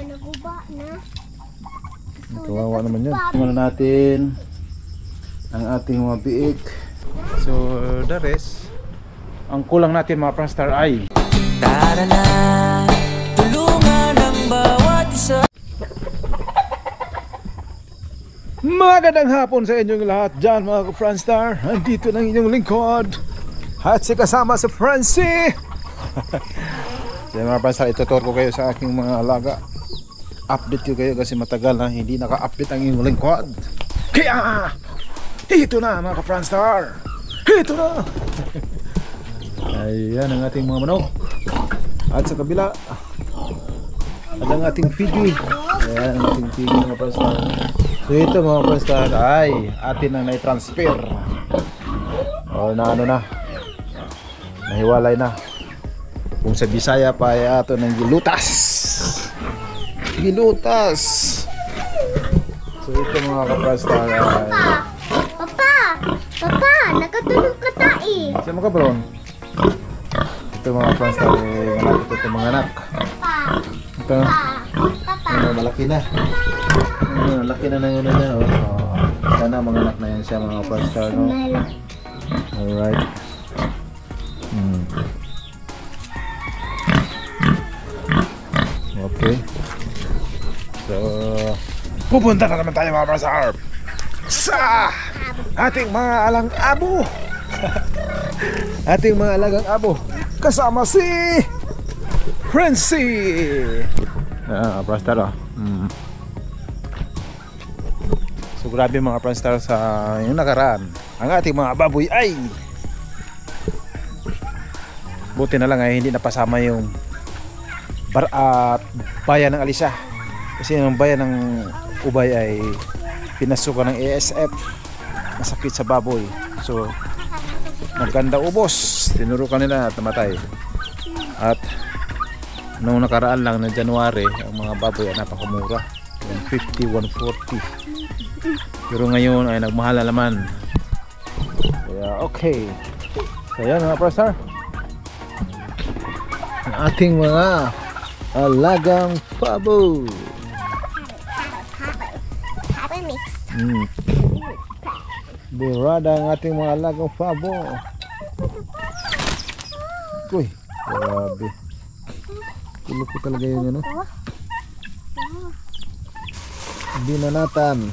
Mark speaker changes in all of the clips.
Speaker 1: Naguba na.
Speaker 2: Kawawa naman yun. Tingnan natin ang ating mga biik. So the rest, ang kulang natin mga pranstar ay
Speaker 3: tara na, tulungan ang bawat isa.
Speaker 2: magandang hapon sa inyong lahat dyan mga ka-Franstar. Andito ng inyong lingkod at si kasama sa Francie. So mga Franstar, itutur ko kayo sa aking mga alaga. Update ko kayo kasi matagal na hindi naka-update ang inyong lingkod. Kaya ito na mga ka-Franstar, ito na. Ayan ang ating mga manok. At sa kabila at ang ating Fiji. Ayan ang ating Fiji mga Franstar. So ito mga Franstar ay atin ang nai-transfer o na ano na, nahiwalay na. Kung sa Bisaya pa ay ato ng gilutas. Gilutas. So ito mga ka-Franstar ay
Speaker 1: Papa, nakatulog ka tayo.
Speaker 2: siya mga kabron. Ito mga Franstar ay malapit ito mga anak. Ito malaki na. Laki na ng una na. Sana mga anak na yan siya mga Franstar, no? Alright. Okay. So pupunta na naman tayo mga Franstar sa ating mga alang-abo. Ating mga alagang abo kasama si Francie. Franstar oh. So grabe mga Franstar sa yung nakaraan. Ang ating mga baboy ay buti na lang ay hindi napasama yung bayan ng Alisya. Kasi yung bayan ng Ubay ay pinasukan ng ASF. Masakit sa baboy. So nagkanda ubos. Tinurukan nila at namatay. At nung nakaraan lang na January, ang mga baboy ay napakamura. 150, 140. Pero ngayon ay nagmahal na naman. Kaya okay. So yan mga Franstar, ang ating mga alagang pabo. Burada ang ating mga alagang pabo. Uy, grabe. Tulog ko talaga yung ano. Binanatan.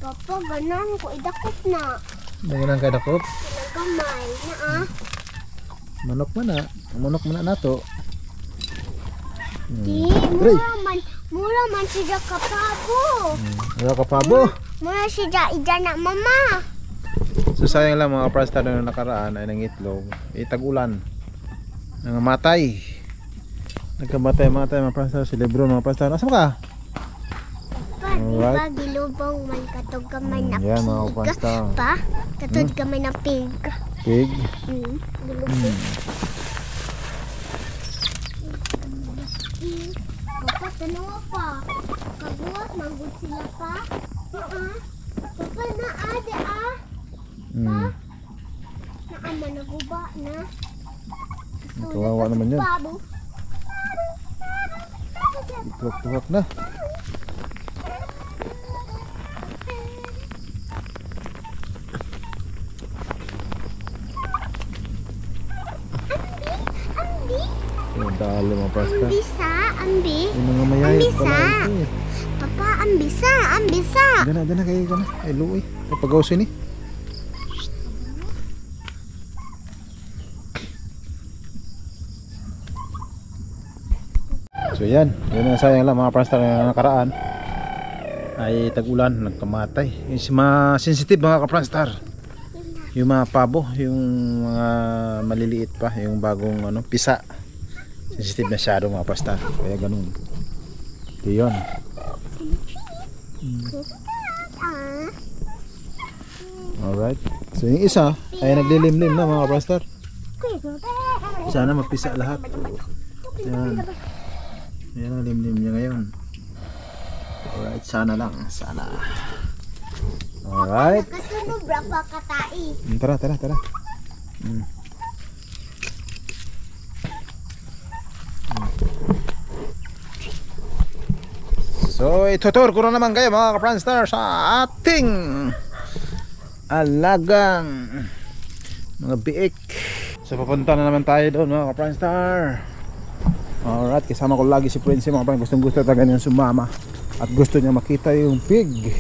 Speaker 1: Papa, ganan ko idakop na.
Speaker 2: Ganyan ka dakop.
Speaker 1: Kamay na
Speaker 2: Manok man na. Manok man na nato.
Speaker 1: Di, mura man siya kapabo.
Speaker 2: Wala ka pabo.
Speaker 1: Mura siya ida na mama.
Speaker 2: So sayang lang mga Franstar na nakaraan ay nangitlog. Tag-ulan. Nangamatay. Nagkamatay mga Franstar. Si Lebron mga Franstar. Asa ka?
Speaker 1: Pa, diba gilubong man katog kamay na pig.
Speaker 2: Yan mga Franstar.
Speaker 1: Pa, katog kamay na pig.
Speaker 2: Pig?
Speaker 1: Gilubong. Papa, tanawa pa. Kabuhat, manggod sila pa. Papa, naade Naama naguba na.
Speaker 2: Kawawa naman yun. Tuwak-tuwak na. Dalo mga Franstar.
Speaker 1: Ambi.
Speaker 2: Yung mga mayayat pala ito eh.
Speaker 1: Papa, ambisa.
Speaker 2: Dana kayo ka na. Ay luoy. Kapag-gawsin eh. So yan ang sayang lang mga Franstar na nakaraan ay tag-ulan, nagkamatay. Yung mga sensitive mga ka-Franstar, yung mga pabo, yung mga maliliit pa, yung bagong ano, pisa, sensitive na shadow mga Franstar, kaya ganun. So yun. Alright, so yung isa ay naglilimlim na mga Franstar. Sana magpisa lahat. Yan. Yan ang limlim niya ngayon. Alright, sana lang. Sana. Alright.
Speaker 1: Nakasunog ba katai?
Speaker 2: Tara. So itutur ko na naman kayo mga ka-Franstar sa ating alagang mga biik. So papunta na naman tayo doon mga ka-Franstar. Alright, kasama ko lagi si Prince mga ka-Franstar. Gustong gusto talaga niyang sumama at gusto niya makita yung piggy.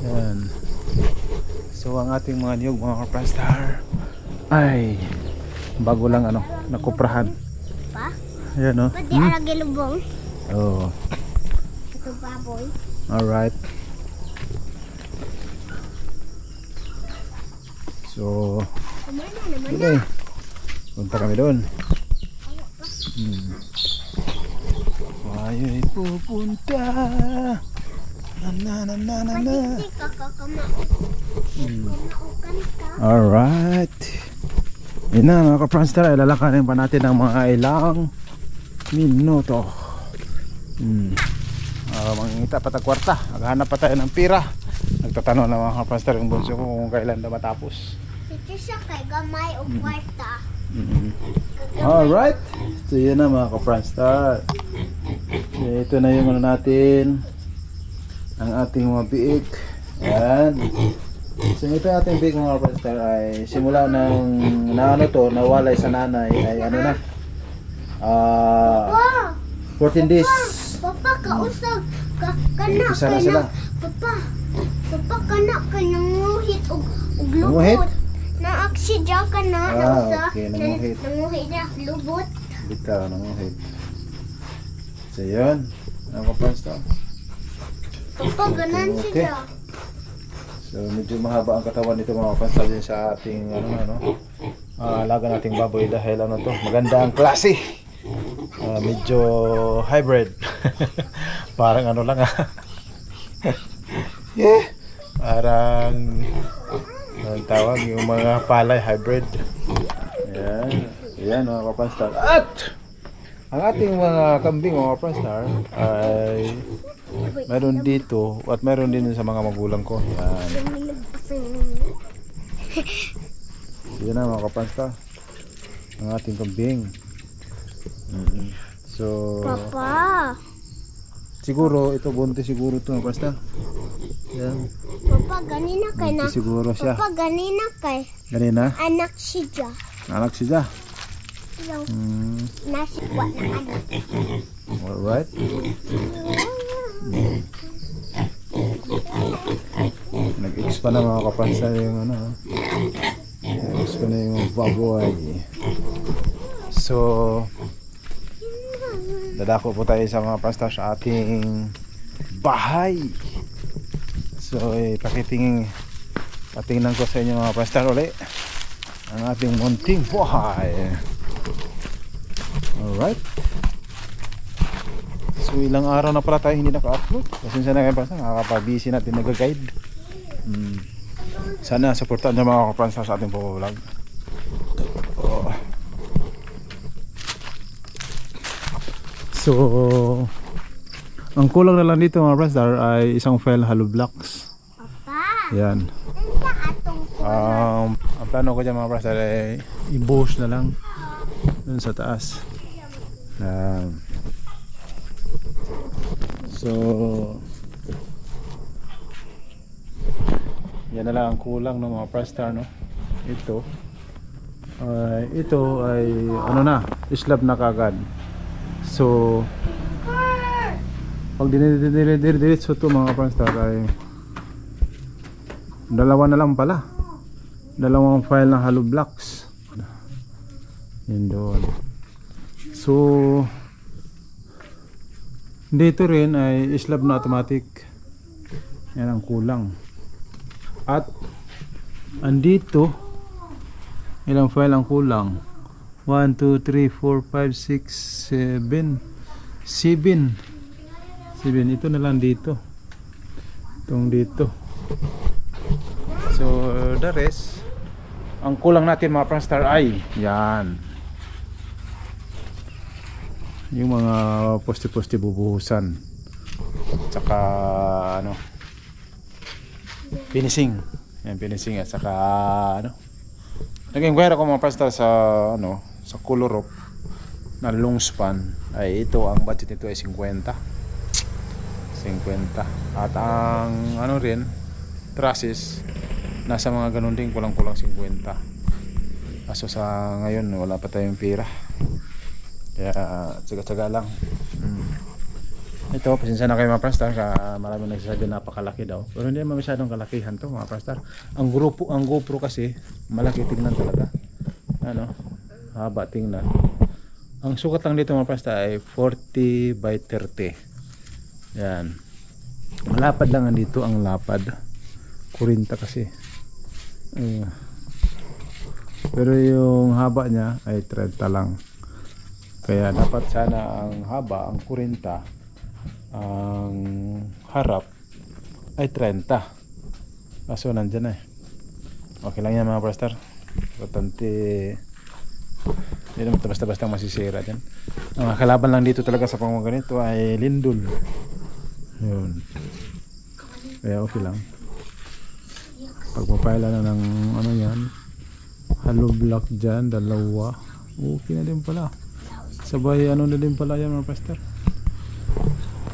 Speaker 2: Yan. So ang ating mga niyog mga ka-Franstar ay bago lang nakuprahan.
Speaker 1: Pa?
Speaker 2: Ayan o.
Speaker 1: Pati aragi lubong.
Speaker 2: Oh.
Speaker 1: Ito baboy.
Speaker 2: Alright. So
Speaker 1: Kumana naman
Speaker 2: okay. Punta kami doon. Ayo'y pupunta. Na.
Speaker 1: Pati kakakamao. Kumaukan ka.
Speaker 2: Alright. Yun na mga ka-Franstar, lalakarin pa natin ang mga ilang minuto. Mangingita pa tag kwarta. Maghanap pa tayo ng pira. Nagtatanong na mga ka-Franstar yung bunso ko kung kailan na matapos.
Speaker 1: Sige siya kay gamay o kwarta.
Speaker 2: Alright. So yun na mga ka-Franstar. So, ito na yung natin. Ang ating mga biik. Ayan. So ito ating biik mga ka-Franstar ay simula ng nawalay sa nanay ay na 14 days.
Speaker 1: Papa, kausag kana
Speaker 2: Isa na sila.
Speaker 1: Papa kana nanguhit og
Speaker 2: Nanguhit?
Speaker 1: lubot. Naaksida ka na
Speaker 2: Okay, nanguhit.
Speaker 1: Nanguhit na lubot.
Speaker 2: Bitaw, nanguhit. So yun, mga ka-Franstar.
Speaker 1: Papa, ganan
Speaker 2: Okay.
Speaker 1: sila.
Speaker 2: So medyo mahaba ang katawan nito mga ka-Franstar din sa ating alaga nating baboy dahil maganda ang klase. Medyo hybrid. Parang lang yeah. Parang ang tawag yung mga palay hybrid. Yan mga ka-Franstar. At ang ating mga kambing mga ka-Franstar ay meron dito at meron din sa mga magulang ko. Yan. Yan na mga ka-Franstar, ang ating kambing. So
Speaker 1: Papa.
Speaker 2: siguro ito buntis siguro ito mga ka-Franstar. Yan.
Speaker 1: Papa, ganina kay na.
Speaker 2: Buntis siguro siya.
Speaker 1: Papa, ganina kay.
Speaker 2: Ganina?
Speaker 1: Anak siya.
Speaker 2: Anak siya.
Speaker 1: Hello. Nasikwa na anak.
Speaker 2: Alright. Nag-expand na mga ka-Franstar yung nag-expand na yung baboy. So dadako po tayo sa mga ka-Franstar sa ating bahay. So patingnan ko sa inyo mga ka-Franstar ulit ang ating munting bahay. Alright. So ilang araw na pala tayo hindi naka-upload. Pasensya na kayo pa, nakakapabisi natin nag-guide. Sana supportan nyo mga ka-Franstar sa ating vlog. So ang kulang na lang dito mga ka-Franstar ay isang file hollow blocks.
Speaker 1: Papa.
Speaker 2: Yan.
Speaker 1: Sa atong
Speaker 2: Ang plano ko dyan mga ka-Franstar ay i-bush na lang dun sa taas. So yan na lang ang kulang ng mga ka-Franstar, no? Ito ay slab na kagad. So pag dinidiretso ito mga ka-Franstar ay dalawa na lang pala, dalawang file ng hollow blocks. Yun doon. So dito rin ay slab na automatic. Yan ang kulang. At andito ilang file ang kulang? 1, 2, 3, 4, 5, 6, 7 ito na lang dito. Itong dito. So the rest, ang kulang natin mga ka-Franstar ay yan, yung mga poste-poste bubuhusan, tsaka finishing. Yan, finishing at saka nag-inquire ako mga ka-Franstar sa sa color rope na long span ay ito, ang budget nito ay 50. At ang ano rin, trusses nasa mga ganun din, kulang-kulang 50. Kaso sa ngayon wala pa tayong pera, kaya tsaga-tsaga lang. Ito, pasensya na kayo mga pastor, maraming nagsasabi napakalaki daw, pero hindi naman masyadong kalakihan to mga pastor. Ang GoPro kasi malaki tingnan talaga, ano, haba tingnan. Ang sukat lang dito mga pastor ay 40 by 30. Yan, malapad lang dito, ang lapad 40 kasi. Pero yung haba niya ay 30 lang, kaya dapat sana ang haba, ang 40, ang harap ay 30. Kaso nandyan eh. Okay lang yan mga pastor, importante hindi naman basta-basta masisira dyan. Ang kalaban lang dito talaga sa pangmang ganito ay lindol. Yun, kaya okay lang. Pagpapaila na ng ano yan, hollow block dyan, dalawa, okay na din pala. Sabay ano na din pala yan mga pastor,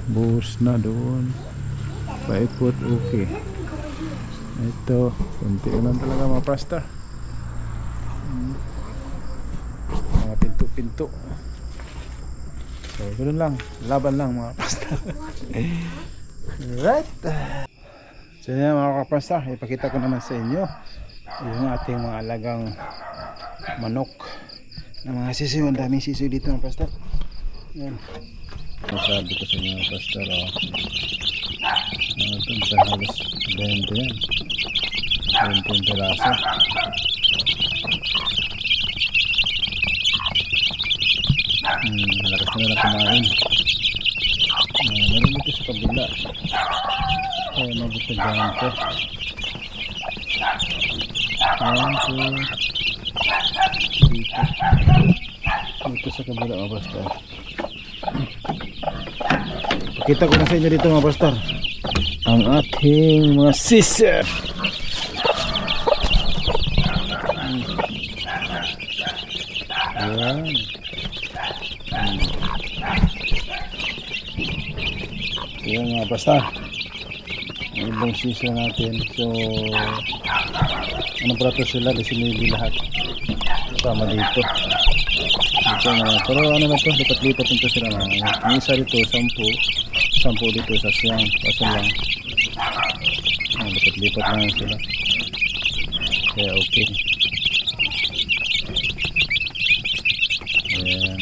Speaker 2: buhos na doon, paikot, okay. Ito, kunti lang talaga mga pastor, mga pinto-pinto. So ganoon lang, laban lang mga pastor. Right. So yan mga kapastor, ipakita ko naman sa inyo yung ating mga alagang manok na mga sisiw. Ang daming sisiw dito mga pastor. Yan, masabi ko sa inyo mga pastor, ito halos 20 yan, 20 piraso. Malakas na lang kumain. Meron dito sa kabila, kaya mabot na ganito. Dito sa kabila mga pastor. Pakita ko na sa inyo dito mga pastor ang ating mga sisir. Ayan. Ayan mga pastor, ang ibang sisir natin. So ano pala ito sila, sinili lahat sama dito. Pero ano na to, lipat-lipat nito sila na. Yung isa dito 10 dito sa siyang, kaso lang lipat-lipat lang sila, kaya okay. Ayan.